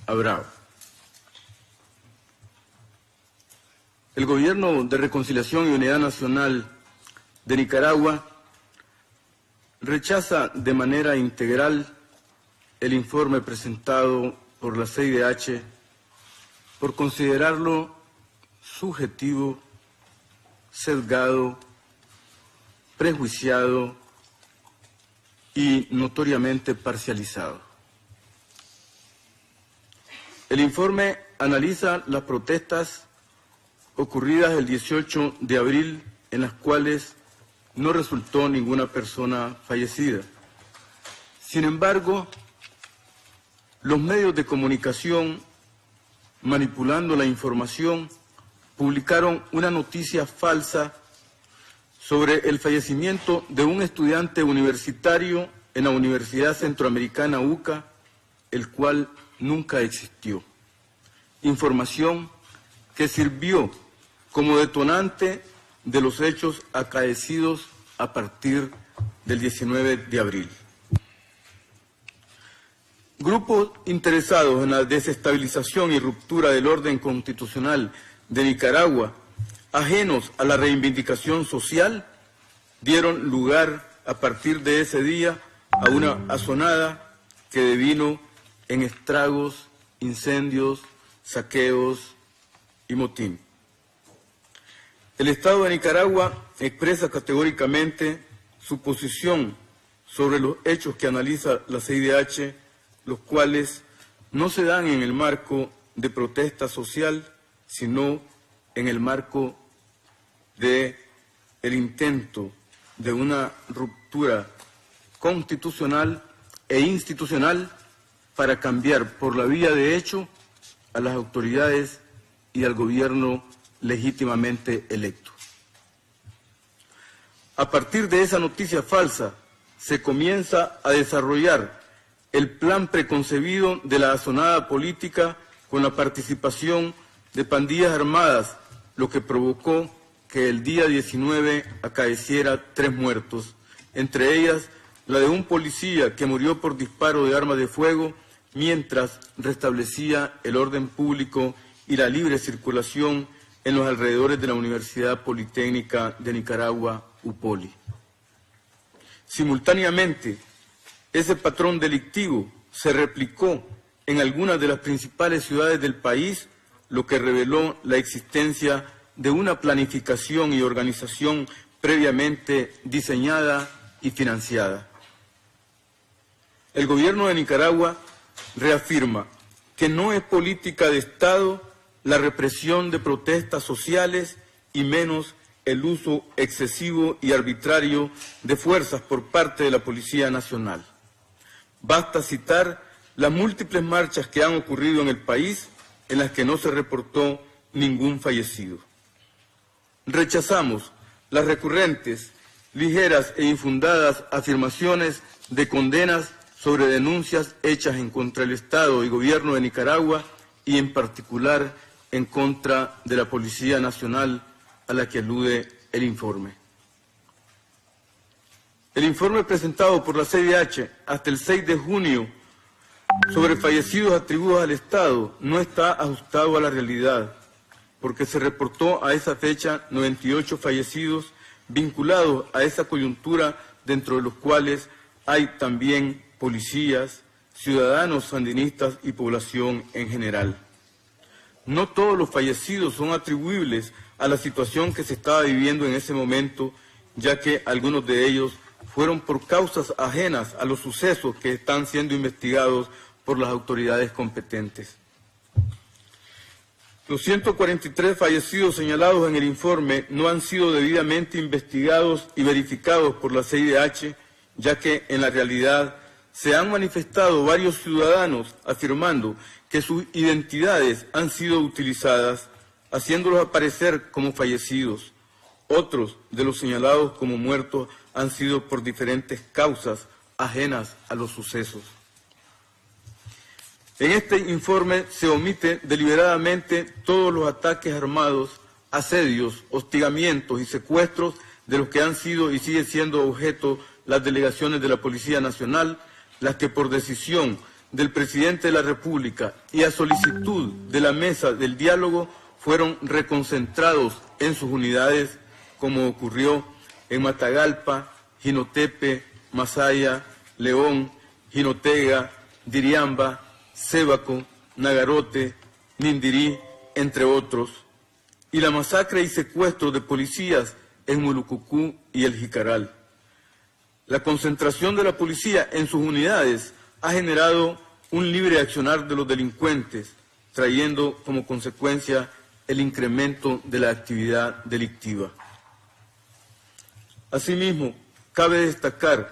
Abrao. El Gobierno de Reconciliación y Unidad Nacional de Nicaragua rechaza de manera integral el informe presentado por la CIDH por considerarlo subjetivo, sesgado, prejuiciado y notoriamente parcializado. El informe analiza las protestas ocurridas el 18 de abril, en las cuales no resultó ninguna persona fallecida. Sin embargo, los medios de comunicación, manipulando la información, publicaron una noticia falsa sobre el fallecimiento de un estudiante universitario en la Universidad Centroamericana UCA, el cual nunca existió. Información que sirvió como detonante de los hechos acaecidos a partir del 19 de abril. Grupos interesados en la desestabilización y ruptura del orden constitucional de Nicaragua, ajenos a la reivindicación social, dieron lugar a partir de ese día a una asonada que devino en estragos, incendios, saqueos y motín. El Estado de Nicaragua expresa categóricamente su posición sobre los hechos que analiza la CIDH, los cuales no se dan en el marco de protesta social, sino en el marco de el intento de una ruptura constitucional e institucional para cambiar por la vía de hecho a las autoridades y al gobierno legítimamente electo. A partir de esa noticia falsa, se comienza a desarrollar el plan preconcebido de la asonada política con la participación de pandillas armadas, lo que provocó que el día 19 acaeciera 3 muertos, entre ellas la de un policía que murió por disparo de arma de fuego mientras restablecía el orden público y la libre circulación en los alrededores de la Universidad Politécnica de Nicaragua, UPOLI. Simultáneamente, ese patrón delictivo se replicó en algunas de las principales ciudades del país, lo que reveló la existencia de una planificación y organización previamente diseñada y financiada. El Gobierno de Nicaragua reafirma que no es política de Estado la represión de protestas sociales y menos el uso excesivo y arbitrario de fuerzas por parte de la Policía Nacional. Basta citar las múltiples marchas que han ocurrido en el país en las que no se reportó ningún fallecido. Rechazamos las recurrentes, ligeras e infundadas afirmaciones de condenas sobre denuncias hechas en contra del Estado y Gobierno de Nicaragua y en particular en contra de la Policía Nacional a la que alude el informe. El informe presentado por la CIDH hasta el 6 de junio sobre fallecidos atribuidos al Estado no está ajustado a la realidad, porque se reportó a esa fecha 98 fallecidos vinculados a esa coyuntura, dentro de los cuales hay también policías, ciudadanos sandinistas y población en general. No todos los fallecidos son atribuibles a la situación que se estaba viviendo en ese momento, ya que algunos de ellos fueron por causas ajenas a los sucesos que están siendo investigados por las autoridades competentes. Los 143 fallecidos señalados en el informe no han sido debidamente investigados y verificados por la CIDH, ya que en la realidad se han manifestado varios ciudadanos afirmando que sus identidades han sido utilizadas, haciéndolos aparecer como fallecidos. Otros de los señalados como muertos han sido por diferentes causas ajenas a los sucesos. En este informe se omite deliberadamente todos los ataques armados, asedios, hostigamientos y secuestros de los que han sido y siguen siendo objeto las delegaciones de la Policía Nacional, las que por decisión del presidente de la República y a solicitud de la mesa del diálogo fueron reconcentrados en sus unidades, como ocurrió en Matagalpa, Jinotepe, Masaya, León, Jinotega, Diriamba, Sébaco, Nagarote, Nindirí, entre otros, y la masacre y secuestro de policías en Mulucucú y El Jicaral. La concentración de la policía en sus unidades ha generado un libre accionar de los delincuentes, trayendo como consecuencia el incremento de la actividad delictiva. Asimismo, cabe destacar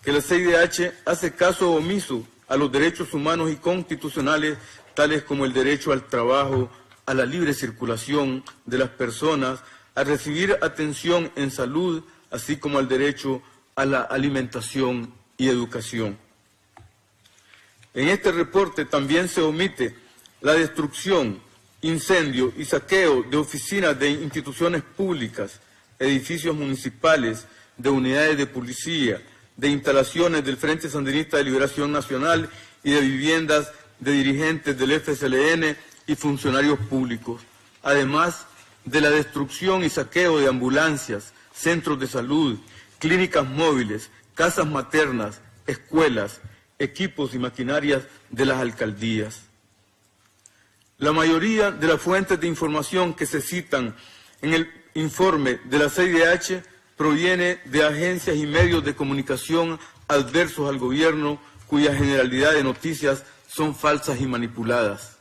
que la CIDH hace caso omiso a los derechos humanos y constitucionales, tales como el derecho al trabajo, a la libre circulación de las personas, a recibir atención en salud, así como al derecho a la alimentación y educación. En este reporte también se omite la destrucción, incendio y saqueo de oficinas de instituciones públicas, edificios municipales, de unidades de policía, de instalaciones del Frente Sandinista de Liberación Nacional y de viviendas de dirigentes del FSLN y funcionarios públicos, además de la destrucción y saqueo de ambulancias, centros de salud, clínicas móviles, casas maternas, escuelas, equipos y maquinarias de las alcaldías. La mayoría de las fuentes de información que se citan en el informe de la CIDH proviene de agencias y medios de comunicación adversos al gobierno, cuya generalidad de noticias son falsas y manipuladas.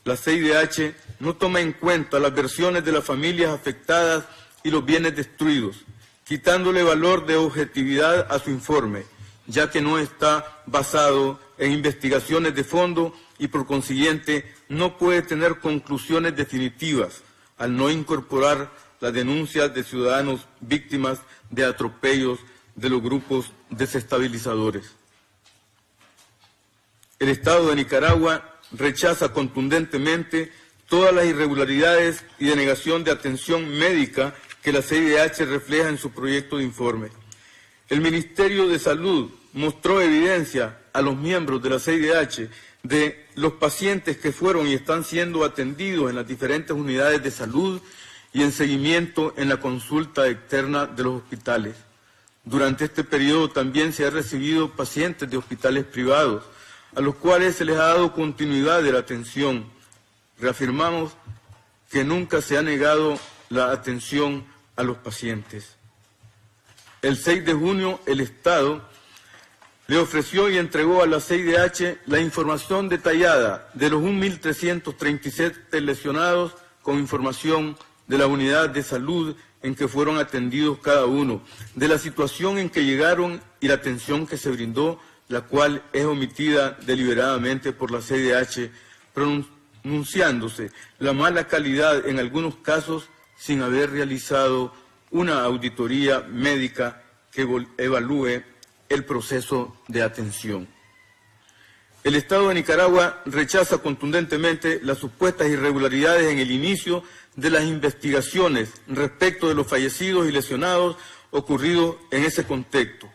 La CIDH no toma en cuenta las versiones de las familias afectadas y los bienes destruidos, quitándole valor de objetividad a su informe, ya que no está basado en investigaciones de fondo y por consiguiente no puede tener conclusiones definitivas al no incorporar las denuncias de ciudadanos víctimas de atropellos de los grupos desestabilizadores. El Estado de Nicaragua rechaza contundentemente todas las irregularidades y denegación de atención médica que la CIDH refleja en su proyecto de informe. El Ministerio de Salud mostró evidencia a los miembros de la CIDH de los pacientes que fueron y están siendo atendidos en las diferentes unidades de salud y en seguimiento en la consulta externa de los hospitales. Durante este periodo también se han recibido pacientes de hospitales privados, a los cuales se les ha dado continuidad de la atención. Reafirmamos que nunca se ha negado la atención a los pacientes. El 6 de junio, el Estado le ofreció y entregó a la CIDH la información detallada de los 1.337 lesionados con información de la unidad de salud en que fueron atendidos cada uno, de la situación en que llegaron y la atención que se brindó, la cual es omitida deliberadamente por la CIDH, pronunciándose la mala calidad en algunos casos sin haber realizado una auditoría médica que evalúe el proceso de atención. El Estado de Nicaragua rechaza contundentemente las supuestas irregularidades en el inicio de las investigaciones respecto de los fallecidos y lesionados ocurridos en ese contexto.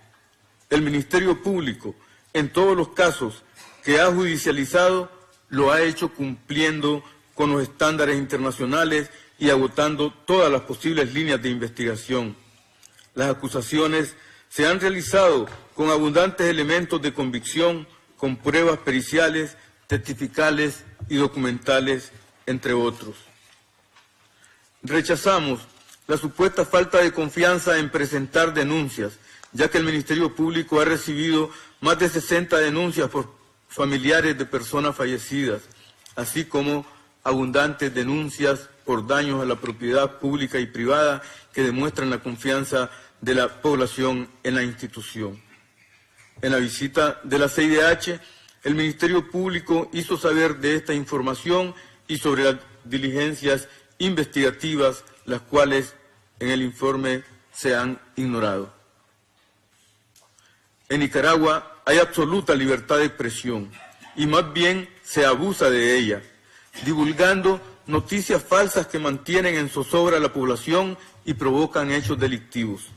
El Ministerio Público, en todos los casos que ha judicializado, lo ha hecho cumpliendo con los estándares internacionales y agotando todas las posibles líneas de investigación. Las acusaciones se han realizado con abundantes elementos de convicción, con pruebas periciales, testificales y documentales, entre otros. Rechazamos la supuesta falta de confianza en presentar denuncias, ya que el Ministerio Público ha recibido más de 60 denuncias por familiares de personas fallecidas, así como abundantes denuncias por daños a la propiedad pública y privada que demuestran la confianza de la población en la institución. En la visita de la CIDH, el Ministerio Público hizo saber de esta información y sobre las diligencias investigativas, las cuales en el informe se han ignorado. En Nicaragua hay absoluta libertad de expresión y más bien se abusa de ella, divulgando noticias falsas que mantienen en zozobra a la población y provocan hechos delictivos,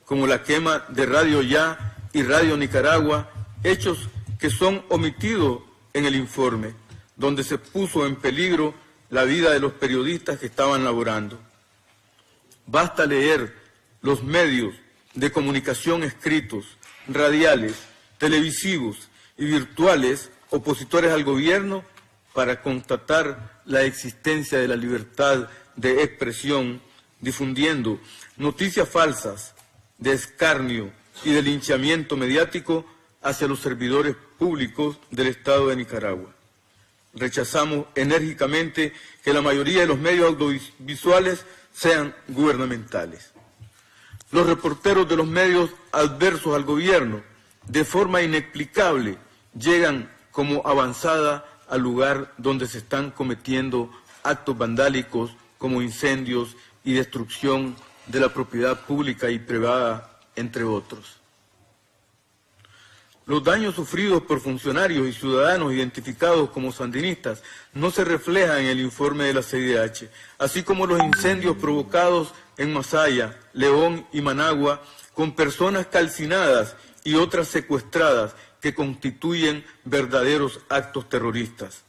como la quema de Radio Ya y Radio Nicaragua, hechos que son omitidos en el informe, donde se puso en peligro la vida de los periodistas que estaban laborando. Basta leer los medios de comunicación escritos, radiales, televisivos y virtuales opositores al gobierno para constatar la existencia de la libertad de expresión, difundiendo noticias falsas, de escarnio y de linchamiento mediático hacia los servidores públicos del Estado de Nicaragua. Rechazamos enérgicamente que la mayoría de los medios audiovisuales sean gubernamentales. Los reporteros de los medios adversos al gobierno, de forma inexplicable, llegan como avanzada al lugar donde se están cometiendo actos vandálicos como incendios y destrucción de la propiedad pública y privada, entre otros. Los daños sufridos por funcionarios y ciudadanos identificados como sandinistas no se reflejan en el informe de la CIDH, así como los incendios provocados en Masaya, León y Managua con personas calcinadas y otras secuestradas que constituyen verdaderos actos terroristas.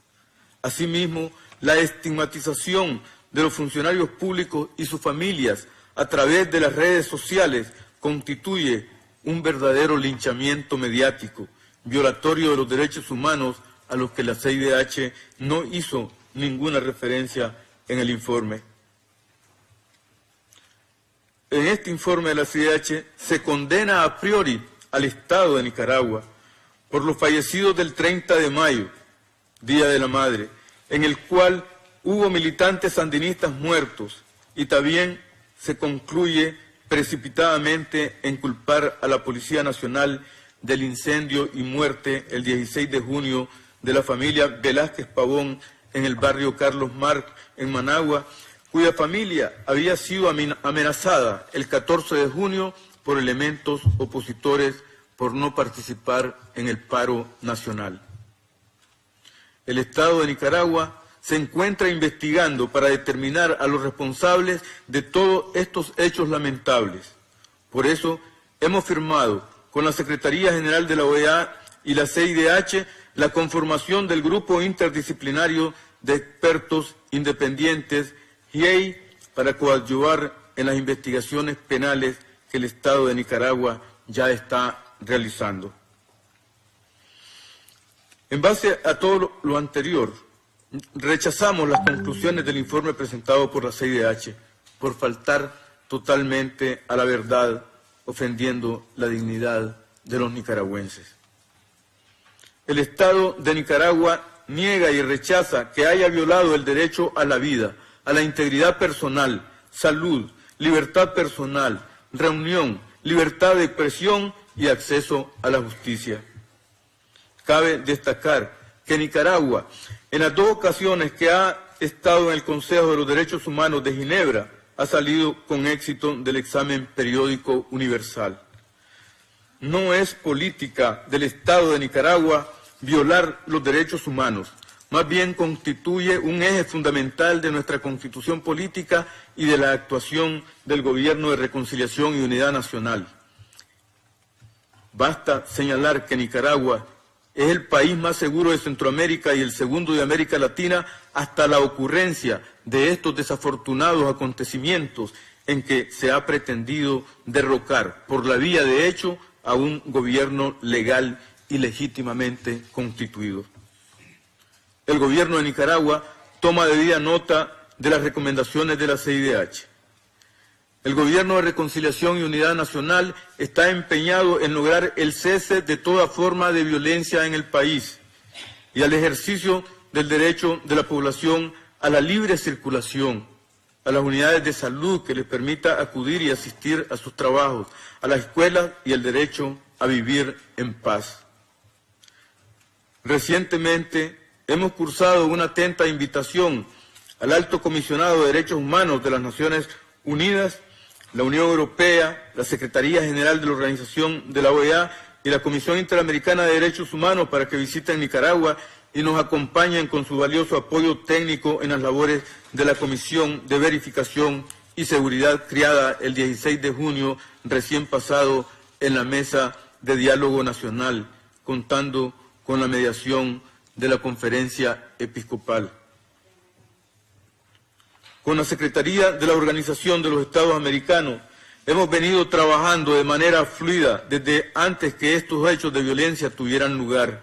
Asimismo, la estigmatización de los funcionarios públicos y sus familias a través de las redes sociales constituye un verdadero linchamiento mediático, violatorio de los derechos humanos a los que la CIDH no hizo ninguna referencia en el informe. En este informe de la CIDH se condena a priori al Estado de Nicaragua por los fallecidos del 30 de mayo, Día de la Madre, en el cual hubo militantes sandinistas muertos, y también se concluye precipitadamente en culpar a la Policía Nacional del incendio y muerte el 16 de junio de la familia Velázquez Pavón en el barrio Carlos Marx, en Managua, cuya familia había sido amenazada el 14 de junio por elementos opositores por no participar en el paro nacional. El Estado de Nicaragua se encuentra investigando para determinar a los responsables de todos estos hechos lamentables. Por eso hemos firmado con la Secretaría General de la OEA y la CIDH la conformación del Grupo Interdisciplinario de Expertos Independientes, GIEI, para coadyuvar en las investigaciones penales que el Estado de Nicaragua ya está realizando. En base a todo lo anterior, rechazamos las conclusiones del informe presentado por la CIDH por faltar totalmente a la verdad, ofendiendo la dignidad de los nicaragüenses. El Estado de Nicaragua niega y rechaza que haya violado el derecho a la vida, a la integridad personal, salud, libertad personal, reunión, libertad de expresión y acceso a la justicia. Cabe destacar que Nicaragua, en las dos ocasiones que ha estado en el Consejo de los Derechos Humanos de Ginebra, ha salido con éxito del examen periódico universal. No es política del Estado de Nicaragua violar los derechos humanos, más bien constituye un eje fundamental de nuestra Constitución política y de la actuación del Gobierno de Reconciliación y Unidad Nacional. Basta señalar que Nicaragua es el país más seguro de Centroamérica y el segundo de América Latina hasta la ocurrencia de estos desafortunados acontecimientos en que se ha pretendido derrocar por la vía de hecho a un gobierno legal y legítimamente constituido. El gobierno de Nicaragua toma debida nota de las recomendaciones de la CIDH. El Gobierno de Reconciliación y Unidad Nacional está empeñado en lograr el cese de toda forma de violencia en el país y al ejercicio del derecho de la población a la libre circulación, a las unidades de salud que les permita acudir y asistir a sus trabajos, a las escuelas y el derecho a vivir en paz. Recientemente hemos cursado una atenta invitación al Alto Comisionado de Derechos Humanos de las Naciones Unidas, la Unión Europea, la Secretaría General de la Organización de la OEA y la Comisión Interamericana de Derechos Humanos para que visiten Nicaragua y nos acompañen con su valioso apoyo técnico en las labores de la Comisión de Verificación y Seguridad creada el 16 de junio recién pasado en la Mesa de Diálogo Nacional, contando con la mediación de la Conferencia Episcopal. Con la Secretaría de la Organización de los Estados Americanos hemos venido trabajando de manera fluida desde antes que estos hechos de violencia tuvieran lugar.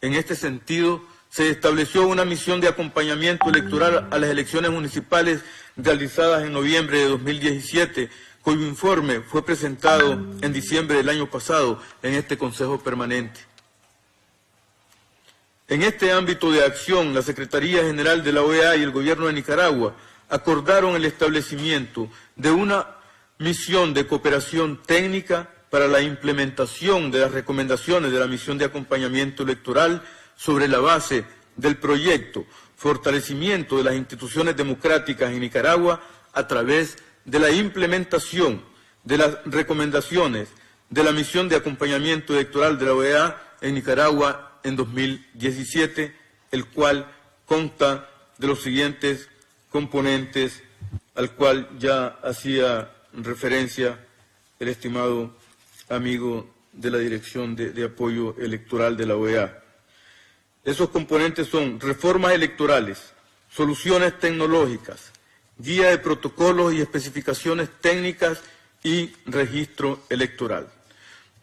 En este sentido, se estableció una misión de acompañamiento electoral a las elecciones municipales realizadas en noviembre de 2017, cuyo informe fue presentado en diciembre del año pasado en este Consejo Permanente. En este ámbito de acción, la Secretaría General de la OEA y el Gobierno de Nicaragua acordaron el establecimiento de una misión de cooperación técnica para la implementación de las recomendaciones de la misión de acompañamiento electoral sobre la base del proyecto Fortalecimiento de las instituciones democráticas en Nicaragua a través de la implementación de las recomendaciones de la misión de acompañamiento electoral de la OEA en Nicaragua en 2017, el cual consta de los siguientes componentes, al cual ya hacía referencia el estimado amigo de la Dirección de Apoyo Electoral de la OEA. Esos componentes son reformas electorales, soluciones tecnológicas, guía de protocolos y especificaciones técnicas y registro electoral.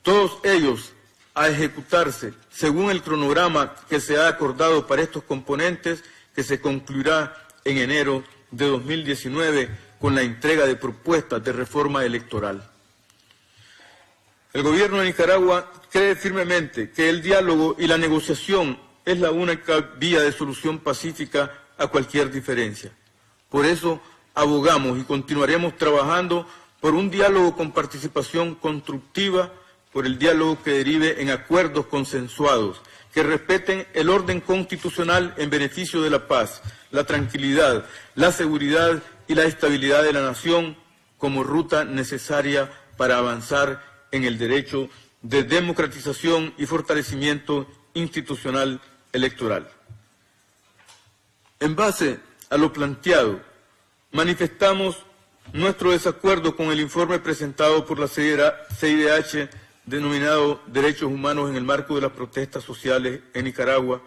Todos ellos a ejecutarse según el cronograma que se ha acordado para estos componentes, que se concluirá en enero de 2019 con la entrega de propuestas de reforma electoral. El Gobierno de Nicaragua cree firmemente que el diálogo y la negociación es la única vía de solución pacífica a cualquier diferencia. Por eso abogamos y continuaremos trabajando por un diálogo con participación constructiva, por el diálogo que derive en acuerdos consensuados, que respeten el orden constitucional en beneficio de la paz, la tranquilidad, la seguridad y la estabilidad de la nación como ruta necesaria para avanzar en el derecho de democratización y fortalecimiento institucional electoral. En base a lo planteado, manifestamos nuestro desacuerdo con el informe presentado por la CIDH denominado Derechos Humanos en el marco de las protestas sociales en Nicaragua,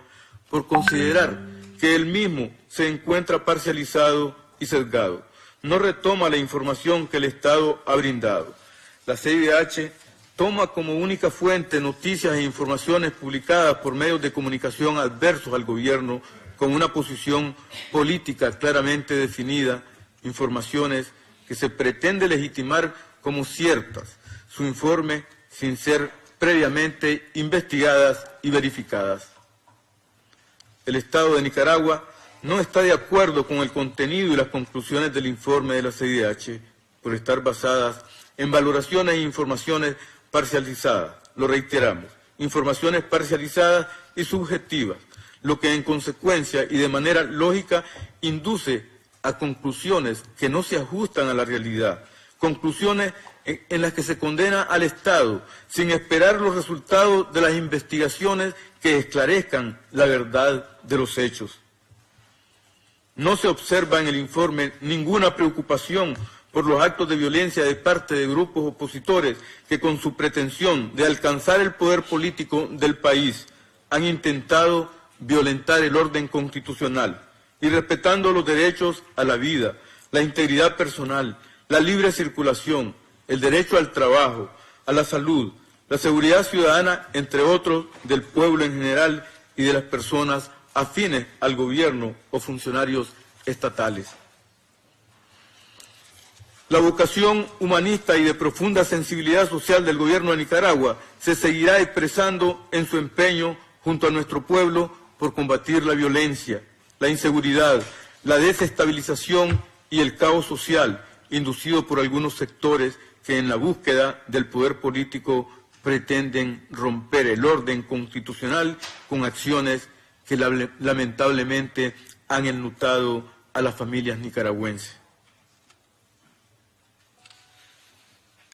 por considerar que el mismo se encuentra parcializado y sesgado. No retoma la información que el Estado ha brindado. La CIDH toma como única fuente noticias e informaciones publicadas por medios de comunicación adversos al gobierno con una posición política claramente definida, informaciones que se pretende legitimar como ciertas, su informe sin ser previamente investigadas y verificadas. El Estado de Nicaragua no está de acuerdo con el contenido y las conclusiones del informe de la CIDH por estar basadas en valoraciones e informaciones parcializadas, lo reiteramos, informaciones parcializadas y subjetivas, lo que en consecuencia y de manera lógica induce a conclusiones que no se ajustan a la realidad, conclusiones en las que se condena al Estado sin esperar los resultados de las investigaciones que esclarezcan la verdad de los hechos. No se observa en el informe ninguna preocupación por los actos de violencia de parte de grupos opositores que con su pretensión de alcanzar el poder político del país han intentado violentar el orden constitucional y respetando los derechos a la vida, la integridad personal, la libre circulación, el derecho al trabajo, a la salud, la seguridad ciudadana, entre otros, del pueblo en general y de las personas afines al gobierno o funcionarios estatales. La vocación humanista y de profunda sensibilidad social del gobierno de Nicaragua se seguirá expresando en su empeño junto a nuestro pueblo por combatir la violencia, la inseguridad, la desestabilización y el caos social inducido por algunos sectores que en la búsqueda del poder político pretenden romper el orden constitucional con acciones que lamentablemente han enlutado a las familias nicaragüenses.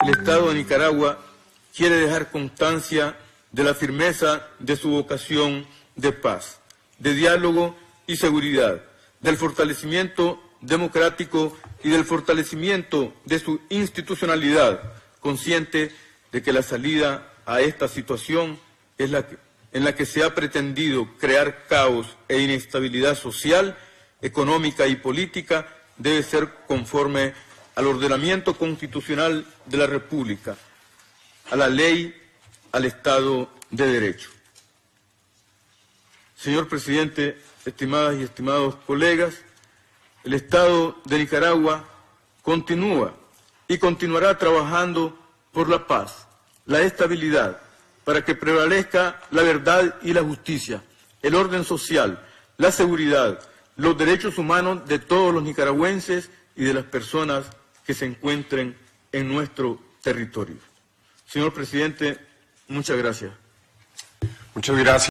El Estado de Nicaragua quiere dejar constancia de la firmeza de su vocación de paz, de diálogo y seguridad, del fortalecimiento democrático y del fortalecimiento de su institucionalidad, consciente de que la salida a esta situación es la en la que se ha pretendido crear caos e inestabilidad social, económica y política debe ser conforme al ordenamiento constitucional de la República, a la ley, al Estado de Derecho. Señor Presidente, estimadas y estimados colegas, el Estado de Nicaragua continúa y continuará trabajando por la paz, la estabilidad, para que prevalezca la verdad y la justicia, el orden social, la seguridad, los derechos humanos de todos los nicaragüenses y de las personas que se encuentren en nuestro territorio. Señor Presidente, muchas gracias. Muchas gracias.